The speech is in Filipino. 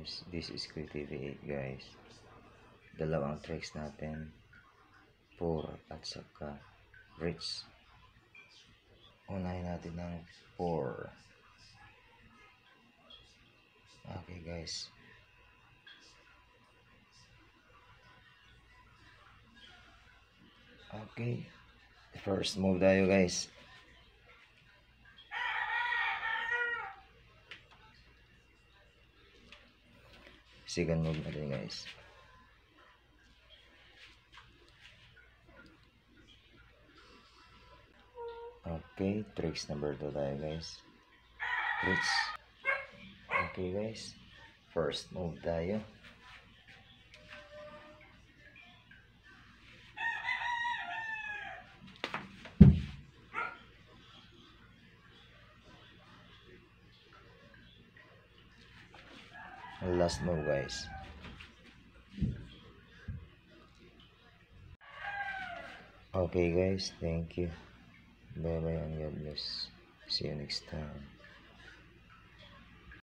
guys, this is Creativity 8 guys. Dalawang tricks natin, pour at saka bridge. Unahin natin ng pour. Okay guys. Okay, first move tayo guys. Second move natin guys. Okay, tricks number 2 tayo guys. Tricks. Okay guys, first move tayo. Last move guys. Okay guys, thank you. Bye bye and God bless. See you next time.